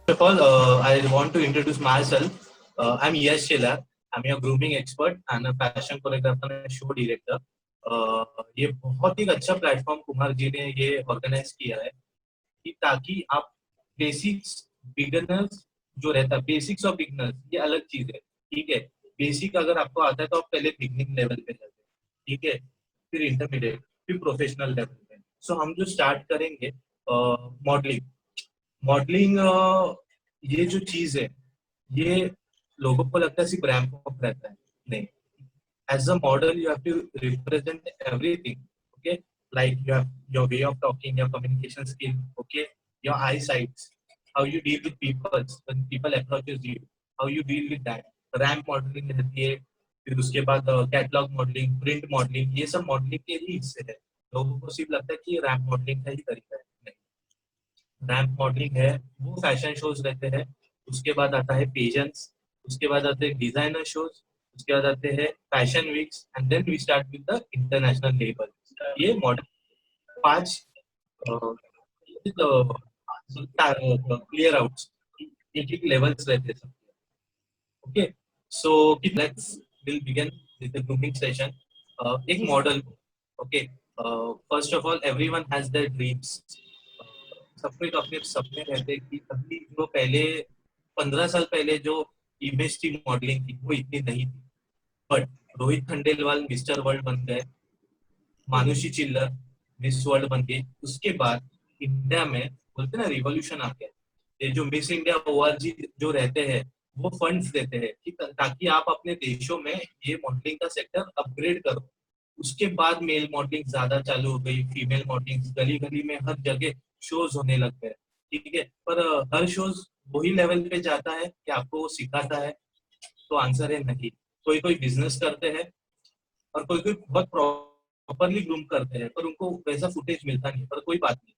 First of all, I want to introduce myself. I'm Yash Shelar. I'm a grooming expert and a fashion choreographer and show director. ये बहुत ही अच्छा platform Kumar ji ने ये organise किया है कि ताकि आप बेसिक्स बिगिनर्स जो रहता है बेसिक्स ऑफ बिगिनर्स ये अलग चीज है। ठीक है, बेसिक अगर आपको आता है तो आप पहले बिगिनिंग लेवल पे जाते हैं। ठीक है, फिर इंटरमीडिएट, फिर प्रोफेशनल लेवल पे। सो हम जो स्टार्ट करेंगे मॉडलिंग। मॉडलिंग ये जो चीज है ये लोगों को लगता है सिर्फ रैंप वॉक रहता है। नहीं, as a model you have to represent everything. Okay, like you have your way of talking, your communication skill, okay, your eyesight, how you deal with people when people approaches you, how you deal with that. Ramp modelling रहती है, फिर उसके बाद catalogue modelling, print modelling, ये सब modelling के ही हिस्से है। लोगों को सिर्फ लगता है कि रैंप मॉडलिंग का ही तरीका है। नहीं, रैंप मॉडलिंग है वो फैशन शोज रहते हैं। उसके बाद आता है पेजेंट्स, उसके बाद आते हैं डिजाइनर शोज, उसके बाद आते हैं fashion weeks and then we start with the international level. ये मॉडल पांच क्लियर आउट एक एक लेवल्स रहते हैं। Okay, so let's will begin with the grooming session. एक model, okay, first of all everyone has their dreams. सबके तो अपने सपने रहते हैं कि अभी जो पहले 15 साल पहले जो इमेज थी मॉडलिंग की वो इतनी नहीं थी, but Rohit Khandelwal mister world बन गए, मानुषी चिल्लर मिस वर्ल्ड बन गई। उसके बाद इंडिया में बोलते ना रिवॉल्यूशन आ गया। ये जो मिस इंडिया ओआरजी जो रहते हैं वो फंड्स देते हैं कि ताकि आप अपने देशों में ये मॉडलिंग का सेक्टर अपग्रेड करो। उसके बाद मेल मॉडलिंग ज्यादा चालू हो गई, फीमेल मॉडलिंग गली गली में हर जगह शोज होने लग गए। ठीक है, पर हर शोज वही लेवल पे जाता है कि आपको वो सिखाता है? तो आंसर है नहीं। कोई कोई बिजनेस करते हैं और कोई कोई बहुत प्रॉपरली ग्रूम करते हैं, पर उनको वैसा फुटेज मिलता नहीं। पर कोई बात नहीं,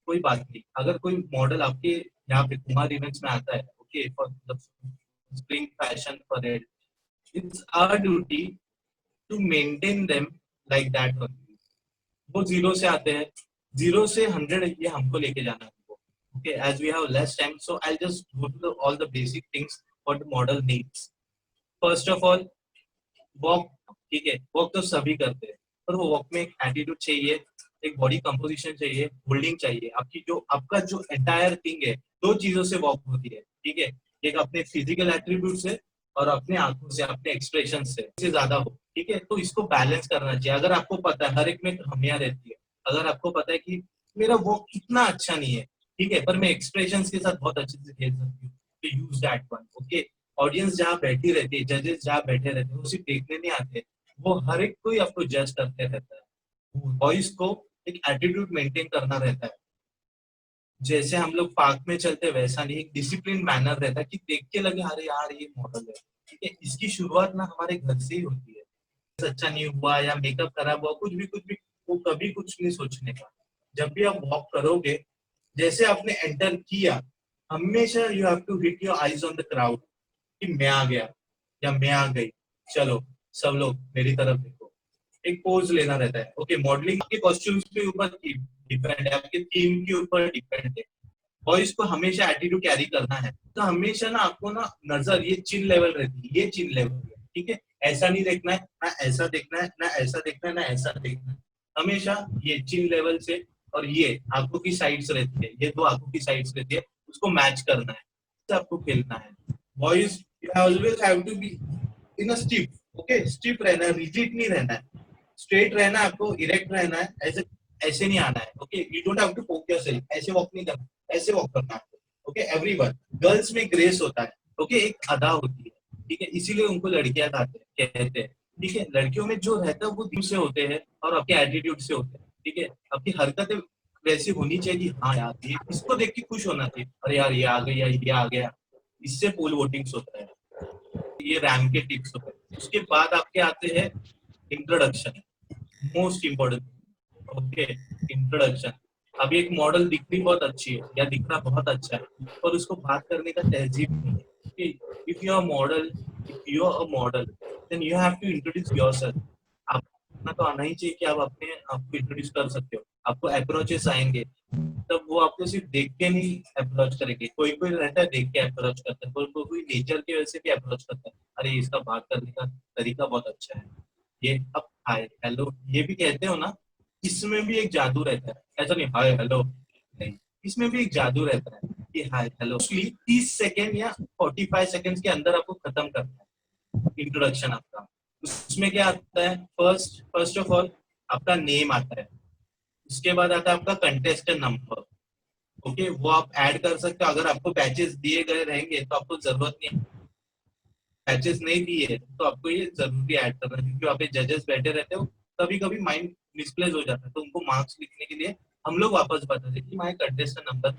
कोई बात नहीं। अगर कोई मॉडल आपके यहाँ पे कुमार इवेंट्स में आता है, okay, for the spring fashion parade, it's our duty to maintain them like that only. वो जीरो से आते हैं, जीरो से 100 ये हमको लेके जाना है उनको। Okay, as we have less time so I just go to all the basic things what model needs. First of all walk. ठीक है, वॉक तो सभी करते हैं, पर वो वॉक में एक एटीट्यूड चाहिए, एक बॉडी कंपोजिशन चाहिए, होल्डिंग चाहिए। आपकी जो आपका जो एंटायर थिंग है, दो चीजों से वॉक होती है। ठीक है, एक अपने फिजिकल एट्रीब्यूट से और अपने आंखों से, अपने एक्सप्रेशन से ज्यादा हो। ठीक है, तो इसको बैलेंस करना चाहिए। अगर आपको पता है हर एक में खामियां रहती है, अगर आपको पता है कि मेरा वॉक इतना अच्छा नहीं है, ठीक है, पर मैं एक्सप्रेशन के साथ बहुत अच्छे से खेल सकती हूँ, तो use that one. Okay, audience जहाँ बैठी रहती है, जजेस जहाँ बैठे रहते हैं, वो सिर्फ देखने नहीं आते, वो हर एक को ही आपको जज करते रहता है। वॉइस को एक एटीट्यूड मेंटेन करना रहता है। जैसे हम लोग पार्क में चलते हैं वैसा नहीं, एक डिसिप्लिन मैनर रहता है कि देख के लगे अरे यार ये मॉडल है। ठीक है, इसकी शुरुआत ना हमारे घर से ही होती है। अच्छा नहीं हुआ या मेकअप खराब हुआ, कुछ भी वो कभी कुछ नहीं सोचने का। जब भी आप वॉक करोगे, जैसे आपने एंटर किया, हमेशा you have to hit your eyes on the crowd कि मैं आ गया या मैं आ गई, चलो सब लोग मेरी तरफ देखो। एक पोज लेना रहता है। ओके, मॉडलिंग आपके कॉस्ट्यूम्स के ऊपर डिपेंड है, आपके थीम के ऊपर डिपेंड है। वॉइस को हमेशा एटीट्यूड कैरी करना है, तो हमेशा ना आपको ना नजर ये चिन लेवल रहती है, ये चिन लेवल है। ठीक है, ऐसा नहीं देखना है, ना ऐसा देखना है, ना ऐसा देखना है, ना ऐसा देखना है। हमेशा ये चिन लेवल से और ये आंखों की साइड्स रहती है, ये दो आंखों की साइड्स रहती है, उसको मैच करना है, तो आपको खेलना है। Voice you always have to be in a stiff. Okay, stiff रहना है, रिजिड नहीं रहना है, स्ट्रेट रहना है, आपको इरेक्ट रहना है। ऐसे ऐसे नहीं आना है। Okay, you don't have to poke yourself, ऐसे वॉक नहीं करना, ऐसे वॉक करना है। ओके, एवरीवन, गर्ल्स में ग्रेस होता है। ओके, एक अदा होती है। ठीक है, इसीलिए उनको लड़कियां कहते हैं। ठीक है, लड़कियों में जो रहता है वो दिल से होते हैं और आपके एटीट्यूड से होते हैं। ठीक है, आपकी हरकतें वैसी होनी चाहिए कि हाँ यार ये इसको देख के खुश होना चाहिए, अरे यार ये आ गया, ये आ गया। इससे पोल वोटिंग्स होता है। ये रैम के टिप्स होते हैं। उसके बाद आपके आते हैं introduction, most important. Okay, introduction. अभी एक मॉडल दिखनी बहुत अच्छी है या दिखना बहुत अच्छा है, पर उसको बात करने का तहजीब नहीं है। If you are model, if you are a model, then you have to introduce yourself. आप इतना तो आना ही चाहिए कि आप अपने आपको इंट्रोड्यूस कर सकते हो। आपको अप्रोचेस आएंगे, तब वो आपको सिर्फ देख के नहीं अप्रोच करेंगे, कोई कोई रहता है देख के अप्रोच करता है, कोई कोई नेचर की वजह से भी अप्रोच करता है, अरे इसका बात करने का तरीका बहुत अच्छा है, ये अब हाय हेलो ये भी कहते हो ना, इसमें भी एक जादू रहता है, ऐसा नहीं हाय हेलो नहीं, इसमें भी एक जादू रहता है कि हाय हेलो 30 सेकेंड या 45 सेकेंड के अंदर आपको खत्म करना है इंट्रोडक्शन आपका। उसमें क्या आता है, फर्स्ट फर्स्ट ऑफ ऑल आपका नेम आता है, उसके बाद आता है आपका कंटेस्टेंट नंबर। ओके, वो आप ऐड कर सकते हो, अगर आपको बैचेस दिए गए रहेंगे तो आपको जरूरत नहीं, बैचेस नहीं दिए तो आपको ये जरूरी ऐड करना है, क्योंकि वहाँ पे जजेस बैठे रहते हो, कभी कभी माइंड मिसप्लेस हो जाता है, तो उनको मार्क्स लिखने के लिए हम लोग वापस बताते हैं कि माई कंटेस्टेंट नंबर।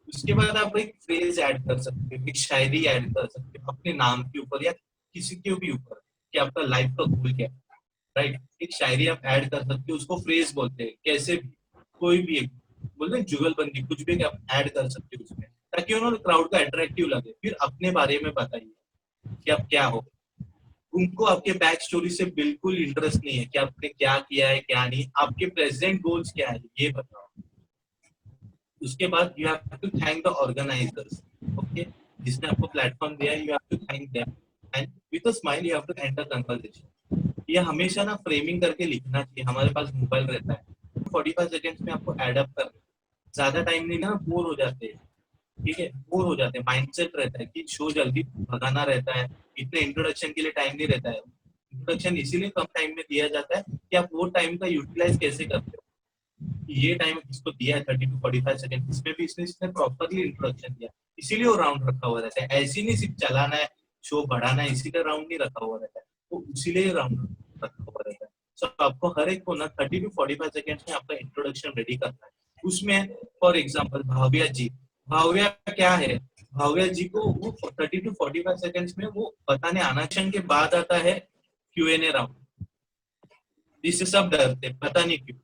उसके बाद आप एक फ्रेज ऐड कर सकते हो, एक शायरी ऐड कर सकते हो अपने नाम के ऊपर या किसी के भी ऊपर, कि आपका लाइफ का गोल क्या है, राइट। एक शायरी आप ऐड कर सकते हो, उसको फ्रेज बोलते हैं, कैसे भी कोई भी एक बोलते हैं जुगलबंदी, कुछ भी आप ऐड कर सकते हो उसमें, ताकि उन्होंने क्राउड का अट्रैक्टिव लगे। फिर अपने बारे में बताइए कि आप क्या हो, उनको आपके बैक स्टोरी से बिल्कुल इंटरेस्ट नहीं है कि आपने क्या किया है क्या नहीं, आपके प्रेजेंट गोल्स क्या है ये बताओ। उसके बाद you have to thank the organisers, okay, जिसने आपको प्लेटफॉर्म दिया है, you have to thank them and with a smile you have to end the conversation. ये हमेशा ना फ्रेमिंग करके लिखना चाहिए, हमारे पास मोबाइल रहता है 45 सेकेंड्स में आपको एडअप कर, ज्यादा टाइम नहीं ना, बोर हो जाते हैं, ठीक है, बोर हो जाते हैं, माइंडसेट रहता है कि शो जल्दी भगाना रहता है, इतने इंट्रोडक्शन के लिए टाइम नहीं रहता है। इंट्रोडक्शन इसीलिए कम टाइम में दिया जाता है कि आप वो टाइम का यूटिलाइज कैसे करते हो। ये टाइम इसको दिया है 30 to 45 सेकेंड, इसमें भी इसने प्रॉपरली इंट्रोडक्शन दिया, इसीलिए वो राउंड रखा हुआ रहता है, ऐसे नहीं सिर्फ चलाना है शो बढ़ाना है इसी का राउंड नहीं रखा हुआ रहता है, वो इसीलिए राउंड रखा हुआ रहता है। सो आपको हर एक को ना 30 to 45 सेकेंड में आपका इंट्रोडक्शन रेडी करना है। उसमें फॉर एग्जाम्पल भाव्या जी, भाव्या क्या है, भाव्या जी को वो 30 to 45 सेकेंड में वो बताने आना के बाद आता है Q&A राउंड, जिससे सब डरते पता नहीं क्यों।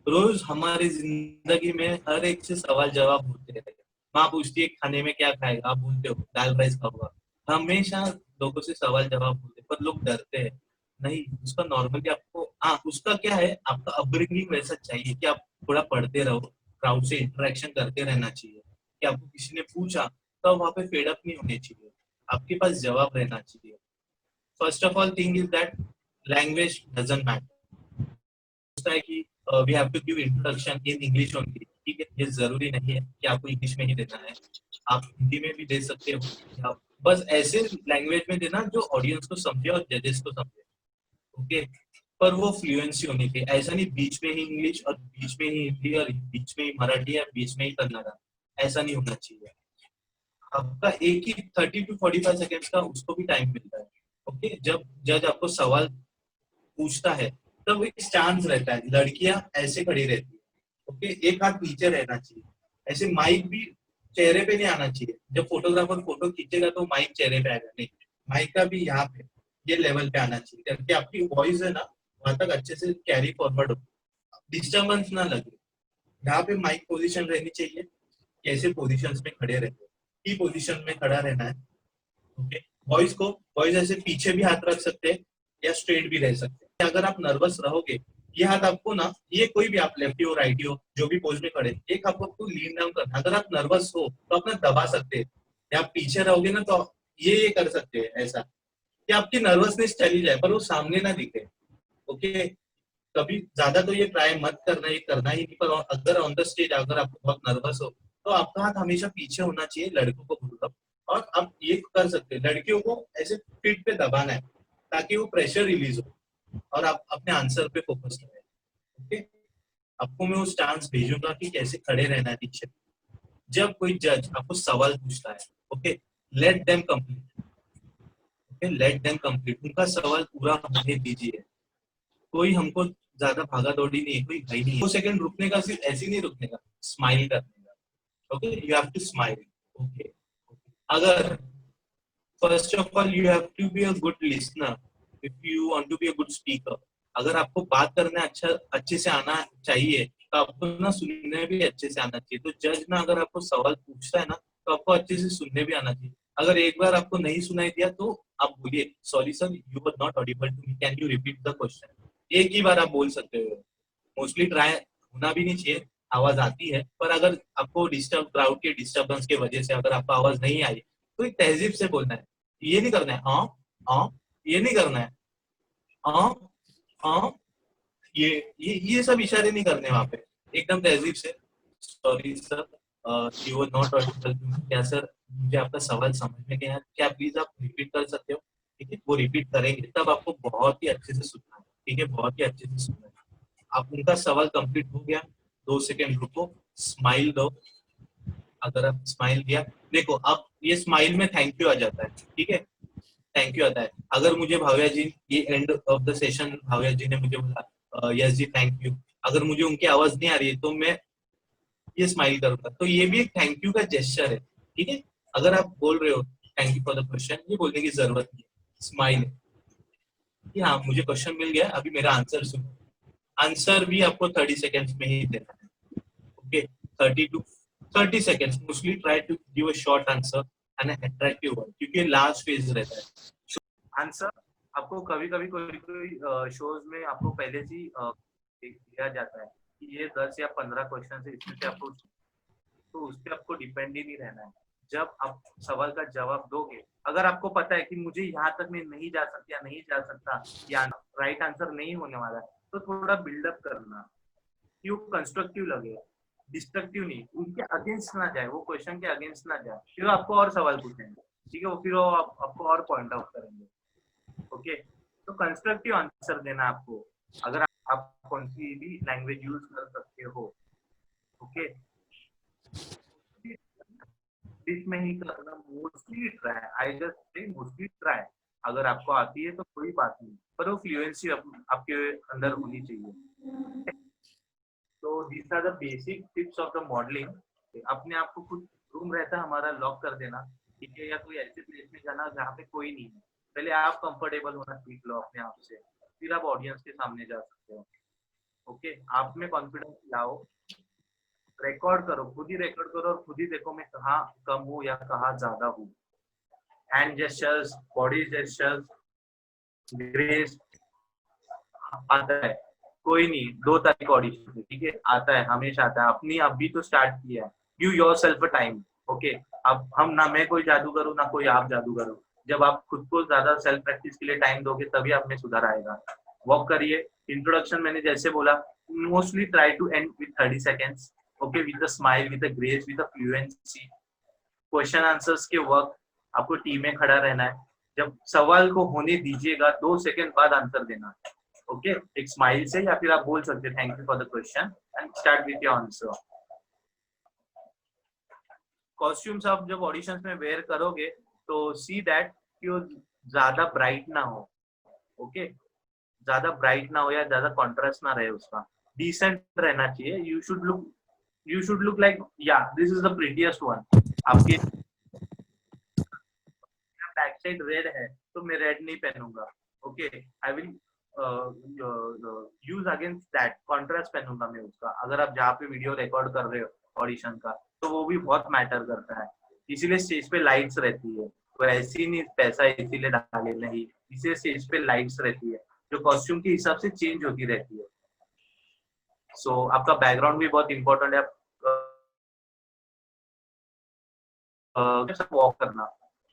रोज हमारी जिंदगी में हर एक से सवाल जवाब होते रहते हैं, माँ पूछती है खाने में क्या खाएगा, आप बोलते हो दाल राइस खाऊंगा, हमेशा लोगों से सवाल जवाब होते हैं, पर लोग डरते हैं नहीं। उसका नॉर्मली आपको उसका क्या है, आपका अपब्रिंगिंग वैसा चाहिए कि आप थोड़ा पढ़ते रहो, क्राउड से इंटरेक्शन करते रहना चाहिए, कि आपको किसी ने पूछा तो वहां पे फेड अप नहीं होने चाहिए, आपके पास जवाब रहना चाहिए। First of all thing is that language doesn't matter, सोचता है कि we have to give introduction in English only, ठीक है, ये जरूरी नहीं है कि आपको इंग्लिश में ही देना है, आप हिंदी में भी दे सकते हो, या बस ऐसे लैंग्वेज में देना जो ऑडियंस को समझे और जजेस को समझे, ओके। पर वो फ्लुएंसी होनी चाहिए, ऐसा नहीं बीच में ही इंग्लिश और बीच में ही हिंदी और बीच में ही मराठी या बीच में ही कन्नड़ा, ऐसा नहीं होना चाहिए। आपका एक ही 30 to 45 सेकेंड का उसको भी टाइम मिलता है, ओके। जब जज आपको सवाल पूछता है तब एक स्टांस रहता है, लड़कियां ऐसे खड़ी रहती है, ओके, एक हाथ नीचे रहना चाहिए, ऐसे माइक भी चेहरे पे नहीं आना चाहिए, जब फोटोग्राफर फोटो खींचेगा तो माइक चेहरे पे आएगा नहीं, माइक का भी यहाँ पे ये लेवल पे आना चाहिए, ताकि आपकी वॉइस है ना वहां तक अच्छे से कैरी फॉरवर्ड हो, डिस्टर्बेंस ना लगे। यहाँ पे माइक पोजीशन रहनी चाहिए, कैसे पोजीशन में खड़े रहते हैं, की पोजीशन में खड़ा रहना है, ओके। वॉइस ऐसे पीछे भी हाथ रख सकते हैं या स्ट्रेट भी रह सकते हैं, अगर आप नर्वस रहोगे ये हाथ आपको ना, ये कोई भी आप लेफ्टी हो राइटी हो जो भी पोज में खड़े, एक आपको लीन डाउन करना, अगर आप नर्वस हो तो अपना दबा सकते हैं, या आप पीछे रहोगे ना तो ये कर सकते हैं ऐसा कि आपकी नर्वसनेस चली जाए पर वो सामने ना दिखे, ओके। कभी ज्यादा तो ये ट्राई मत करना, ये करना ही नहीं, पर अगर ऑन द स्टेज अगर आपको बहुत नर्वस हो तो आपका हाथ हमेशा पीछे होना चाहिए, लड़कों को बोल, और आप ये कर सकते हैं लड़कियों को ऐसे पीठ पे दबाना है ताकि वो प्रेशर रिलीज हो और आप अपने आंसर पे फोकस करें, ओके। आपको मैं वो स्टांस भेजूंगा कि कैसे खड़े रहना है नीचे। जब कोई जज आपको सवाल पूछता है, okay, let them complete, okay, let them complete, उनका सवाल पूरा होने दीजिए, कोई हमको ज्यादा भागा दौड़ी नहीं है, कोई भाई नहीं है, 2 सेकंड रुकने का, सिर्फ ऐसे नहीं रुकने का, स्माइल करने का, okay, you have to smile, okay. अगर first of all you have to be a good listener if you want to be a good speaker, अगर आपको बात करना अच्छे से आना चाहिए तो आपको ना सुनने भी अच्छे से आना चाहिए, तो जज ना अगर आपको सवाल पूछता है ना तो आपको अच्छे से सुनने भी आना चाहिए, अगर एक बार आपको नहीं सुनाई दिया तो आप बोलिए sorry sir you were not audible to me, can you repeat the question, एक ही बार आप बोल सकते हो, मोस्टली ट्राई होना भी नहीं चाहिए, आवाज आती है, पर अगर आपको क्राउड के डिस्टर्बेंस की वजह से अगर आपको आवाज नहीं आई तो एक तहजीब से बोलना है। ये नहीं करना है ये नहीं करना है आ, आ, ये सब इशारे नहीं करने वहां पे, एकदम तहजीब से। Sorry sir, you are not audible. क्या सर, मुझे आपका सवाल समझ में नहीं आया, क्या प्लीज आप रिपीट कर सकते हो? ठीक है, वो रिपीट करेंगे तब आपको बहुत ही अच्छे से सुनना है। ठीक है, बहुत ही अच्छे से सुनना है। आप उनका सवाल कंप्लीट हो गया, 2 सेकंड रुको, स्माइल दो। अगर आप स्माइल दिया, देखो अब ये स्माइल में थैंक यू आ जाता है। ठीक है, थैंक यू आता है। अगर मुझे भाव्या जी, ये end of the session Bhavya ji ने मुझे बोला यस जी थैंक यू, अगर मुझे उनकी आवाज नहीं आ रही है तो मैं ये स्माइल करूंगा, तो ये भी एक थैंक यू का जेस्चर है। ठीक है, अगर आप बोल रहे हो thank you for the question, ये बोलने की जरूरत नहीं है, स्माइल है कि हाँ मुझे क्वेश्चन मिल गया, अभी मेरा आंसर सुनो। आंसर भी आपको 30 सेकेंड्स में ही देना है। Okay, 30 to 30 seconds, mostly try to give a short answer and attractive one, क्योंकि लास्ट फेज रहता है आंसर। आपको कभी कभी कोई शोज में आपको पहले से ही दिया जाता है कि ये 10 या 15 क्वेश्चन है, इसमें से आपको, तो उस पर आपको डिपेंड ही नहीं रहना है। जब आप सवाल का जवाब दोगे, अगर आपको पता है कि मुझे यहाँ तक मैं नहीं जा सकता या नहीं जा सकता या राइट आंसर नहीं होने वाला, तो थोड़ा बिल्डअप करना कि वो कंस्ट्रक्टिव लगे, डिस्ट्रक्टिव नहीं, उनके अगेंस्ट ना जाए, वो क्वेश्चन के अगेंस्ट ना जाए, फिर वो आपको और सवाल पूछेंगे। ठीक है, वो फिर वो आपको और पॉइंट आउट करेंगे। ओके, तो कंस्ट्रक्टिव आंसर देना आपको, अगर आप कौन सी भी लैंग्वेज यूज कर सकते हो। ओके, बीच में ही करना, mostly try, I just say mostly try. अगर आपको आती है तो कोई बात नहीं, पर वो फ्लुएंसी आपके अंदर होनी चाहिए। तो these are the basic tips of the modelling. अपने आप को खुद रूम रहता है हमारा, लॉक कर देना। ठीक है, या कोई ऐसे प्लेस में जाना जहाँ पे कोई नहीं है, पहले आप कंफर्टेबल होना सीख लो अपने आप से, फिर आप ऑडियंस के सामने जा सकते हो। ओके, आप में कॉन्फिडेंस लाओ, रिकॉर्ड करो, खुद ही रिकॉर्ड करो और खुद ही देखो मैं कहाँ कम हूँ या कहाँ ज्यादा हूँ। Hand gestures, body gestures, grace आता है, कोई नहीं, 2 तारीख ऑडिशन है। ठीक है, आता है, हमेशा आता है। अपनी अभी तो स्टार्ट किया है, give yourself a time. Okay, अब हम ना मैं कोई जादू करूँ ना कोई आप जादू करो, जब आप खुद को ज्यादा सेल्फ प्रैक्टिस के लिए टाइम दोगे तभी आप में सुधार आएगा। वॉक करिए। इंट्रोडक्शन मैंने जैसे बोला, mostly try to end with 30 seconds. Okay, with a smile, with a grace, with a fluency. Question answers के वक्त आपको टीम में खड़ा रहना है। जब सवाल को होने दीजिएगा, 2 सेकंड बाद आंसर देना। ओके, एक स्माइल से, या फिर आप बोल सकते हैं thank you for the question and start with your answer. Costumes आप जब ऑडिशंस में वेयर करोगे तो सी दैट कि वो ज्यादा ब्राइट ना हो। ओके, ज्यादा ब्राइट ना हो या ज्यादा कॉन्ट्रास्ट ना रहे उसका, डिसेंट रहना चाहिए। यू शुड लुक लाइक, या this is the prettiest one. आपके बैक साइड रेड है तो मैं रेड नहीं पहनूंगा। Okay, I will use against that contrast पहनूंगा मैं उसका। अगर आप जहाँ पे वीडियो रिकॉर्ड कर रहे हो ऑडिशन का, तो वो भी बहुत मैटर करता है। इसीलिए स्टेज पे लाइट्स रहती है, तो ऐसी नहीं पैसा इसीलिए डाले नहीं, इसीलिए स्टेज पे लाइट्स रहती है जो कॉस्ट्यूम के हिसाब से चेंज होती रहती है। सो आपका बैकग्राउंड भी बहुत इंपॉर्टेंट है। वॉक करना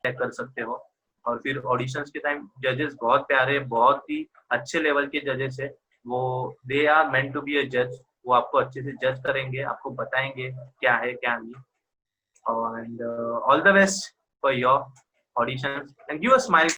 चेक कर सकते हो। और फिर ऑडिशंस के टाइम जजेस बहुत प्यारे, बहुत ही अच्छे लेवल के जजेस है वो, they are meant to be a जज। वो आपको अच्छे से जज करेंगे, आपको बताएंगे क्या है क्या नहीं। And all the best for your auditions and give a smile.